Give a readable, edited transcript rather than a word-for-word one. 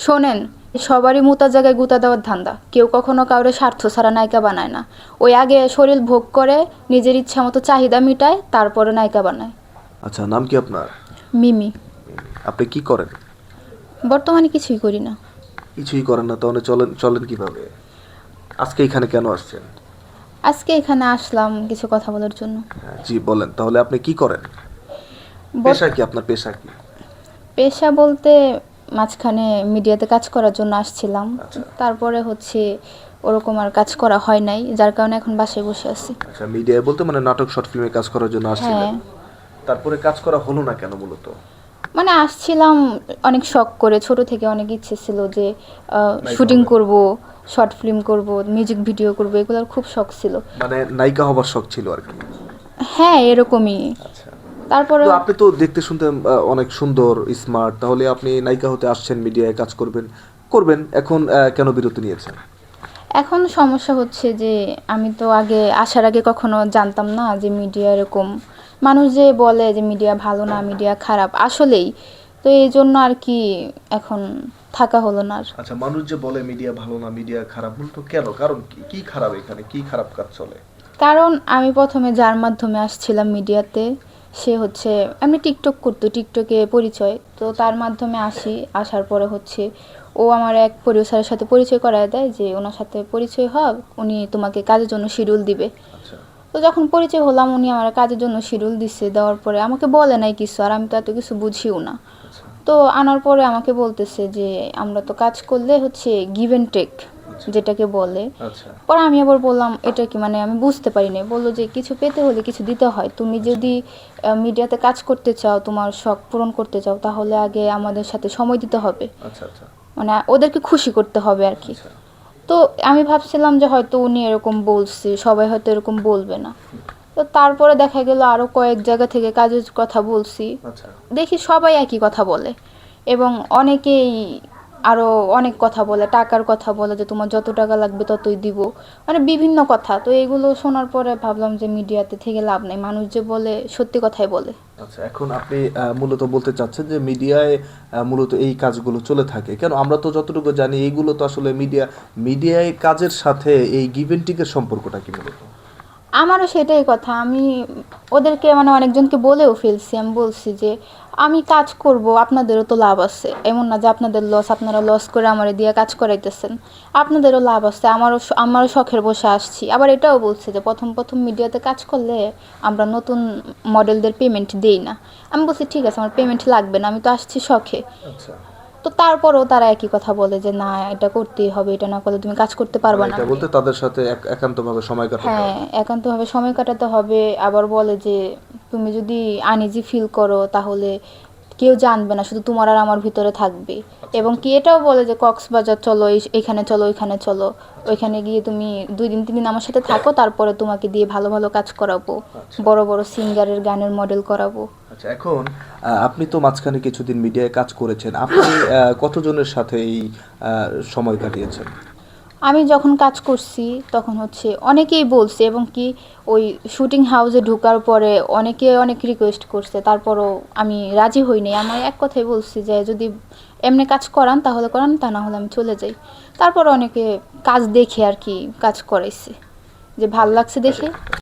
শোনেন, সবারই মুতার জায়গায় গুঁতা দেওয়ার ধান্দা। কেউ কখনো কাউরে স্বার্থ ছাড়া নায়িকা বানায় না। ওই আগে শরীর ভোগ করে, নিজের ইচ্ছা মতো চাহিদা মিটায়, তারপরে নায়িকা বানায়। আচ্ছা, নাম কি আপনার? মিমি। আপনি কি করেন? বর্তমানে কিছুই করি না। কিছুই করেন না, তাহলে চলেন চলেন কিভাবে? আজকে এখানে কেন আসছেন? আজকে এখানে আসলাম কিছু কথা বলার জন্য। হ্যাঁ, জি বলেন, তাহলে আপনি কি করেন? বর- পেশা কি আপনার, পেশা কি? পেশা বলতে মাঝখানে মিডিয়াতে কাজ করার জন্য আসছিলাম। আচ্ছা। তারপরে হচ্ছে ওরকম আর কাজ করা হয় নাই, যার কারণে এখন বাসায় বসে আছি। আচ্ছা, মিডিয়ায় বলতে মানে নাটক শর্ট ফিল্মে কাজ করার জন্য হ্যাঁ, আসছিলেন। তারপরে কাজ করা হলো না কেন মূলত? মানে আসছিলাম অনেক শখ করে। ছোট থেকে অনেক ইচ্ছে ছিল যে নায়িকা শুটিং হবেন। করব, শর্ট ফিল্ম করব, মিউজিক ভিডিও করব, এগুলোর খুব শখ ছিল। মানে নায়িকা হবার শখ ছিল আর কি। হ্যাঁ, এরকমই। আচ্ছা। তারপরে তো আপনি তো দেখতে শুনতে অনেক সুন্দর, স্মার্ট, তাহলে আপনি নায়িকা হতে আসছেন, মিডিয়ায় কাজ করবেন করবেন, এখন কেন বিরতি নিয়েছেন? এখন সমস্যা হচ্ছে যে আমি তো আগে আসার আগে কখনো জানতাম না যে মিডিয়া এরকম। মানুষ যে বলে যে মিডিয়া ভালো না, মিডিয়া খারাপ, আসলেই তো এই জন্য আর কি এখন থাকা হলো না আর। আচ্ছা, মানুষ যে বলে মিডিয়া ভালো না, মিডিয়া খারাপ, মূলত কেন? কারণ কি? কি খারাপ এখানে? কি খারাপ কাজ চলে? কারণ আমি প্রথমে যার মাধ্যমে আসছিলাম মিডিয়াতে, সে হচ্ছে আমি টিকটক করতো, টিকটকে পরিচয় তো তার মাধ্যমে আসি। আসার পরে হচ্ছে ও আমার এক প্রডিউসারের সাথে পরিচয় করায় দেয় যে ওনার সাথে পরিচয় হও, উনি তোমাকে কাজের জন্য শিডিউল দিবে। আচ্ছা। তো যখন পরিচয় হলাম, উনি আমার কাজের জন্য শিডিউল দিচ্ছে, দেওয়ার পরে আমাকে বলে নাই কিছু, আর আমি তো এত কিছু বুঝিও না। আচ্ছা। তো আনার পরে আমাকে বলতেছে যে আমরা তো কাজ করলে হচ্ছে গিভ অ্যান্ড টেক, যেটাকে বলে। আচ্ছা। পরে আমি আবার বললাম এটা কি, মানে আমি বুঝতে পারিনি। বললো যে কিছু পেতে হলে কিছু দিতে হয়। তুমি যদি মিডিয়াতে কাজ করতে চাও, তোমার শখ পূরণ করতে চাও, তাহলে আগে আমাদের সাথে সময় দিতে হবে, আচ্ছা। আচ্ছা। মানে ওদেরকে খুশি করতে হবে আর কি। আচ্ছা। তো আমি ভাবছিলাম যে হয়তো উনি এরকম বলছে, সবাই হয়তো এরকম বলবে না। তো তারপরে দেখা গেল আরও কয়েক জায়গা থেকে কাজের কথা বলছি, আচ্ছা। দেখি সবাই একই কথা বলে। এবং অনেকেই আরও অনেক কথা বলে, টাকার কথা বলে যে তোমার যত টাকা লাগবে ততই দিব, মানে বিভিন্ন কথা। তো এগুলো শোনার পরে ভাবলাম যে মিডিয়াতে থেকে লাভ নেই, মানুষ যে বলে সত্যি কথাই বলে। আচ্ছা, এখন আপনি মূলত বলতে চাচ্ছেন যে মিডিয়ায় মূলত এই কাজগুলো চলে থাকে কেন? আমরা তো যতটুকু জানি এইগুলো তো আসলে মিডিয়ায় কাজের সাথে এই গিভ অ্যান্ড টেকের সম্পর্কটা কি মূলত? আমারও সেটাই কথা। আমি ওদেরকে মানে অনেকজনকে বলেও ফেলছি, আমি বলছি যে আমি কাজ করব, আপনাদেরও তো লাভ আছে। এমন না যে আপনাদের লস, আপনারা লস করে আমার দিয়ে কাজ করাইতেছেন। আপনাদেরও লাভ আছে, আমারও শখের বসে আসছি। আবার এটাও বলছে যে প্রথম প্রথম মিডিয়াতে কাজ করলে আমরা নতুন মডেলদের পেমেন্ট দেই না। আমি বলছি ঠিক আছে, আমার পেমেন্ট লাগবে না, আমি তো আসছি শখে। আচ্ছা। তো তারপরেও তারা একই কথা বলে যে না, এটা করতেই হবে, এটা না করলে তুমি কাজ করতে মানে পারবা না। এটা বলতে তাদের সাথে একান্তভাবে সময় কাটাতে হ্যাঁ, হবে। একান্তভাবে সময় কাটাতে হবে। আবার বলে যে তুমি যদি আনইজি ফিল করো তাহলে কেউ জানবে না, শুধু তোমার আর আমার ভিতরে থাকবে। আচ্ছা। এবং আচ্ছা। কি এটাও বলে যে কক্সবাজার চলো, এখানে চলো, ওইখানে চলো। আচ্ছা। ওইখানে গিয়ে তুমি 2 দিন 3 দিন আমার সাথে থাকো, তারপরে তোমাকে দিয়ে ভালো ভালো কাজ করাবো, আচ্ছা। বড় বড় সিঙ্গারের গানের মডেল করাবো। আচ্ছা, এখন আপনি তো মাঝখানে কিছুদিন মিডিয়ায় কাজ করেছেন, আপনি কতজনের সাথে এই সময় কাটিয়েছেন? আমি যখন কাজ করছি তখন হচ্ছে অনেকেই বলছে, এবং কি ওই শুটিং হাউসে ঢোকার পরে অনেকে অনেক রিকোয়েস্ট করছে, তারপরও আমি রাজি হইনি। আমার এক কথাই বলছি যে যদি এমনি কাজ করান তাহলে করান, তা না হলে আমি চলে যাই। তারপর অনেকে কাজ দেখে আর কি কাজ করাইছে, যে ভাল লাগছে দেখে। আচ্ছা।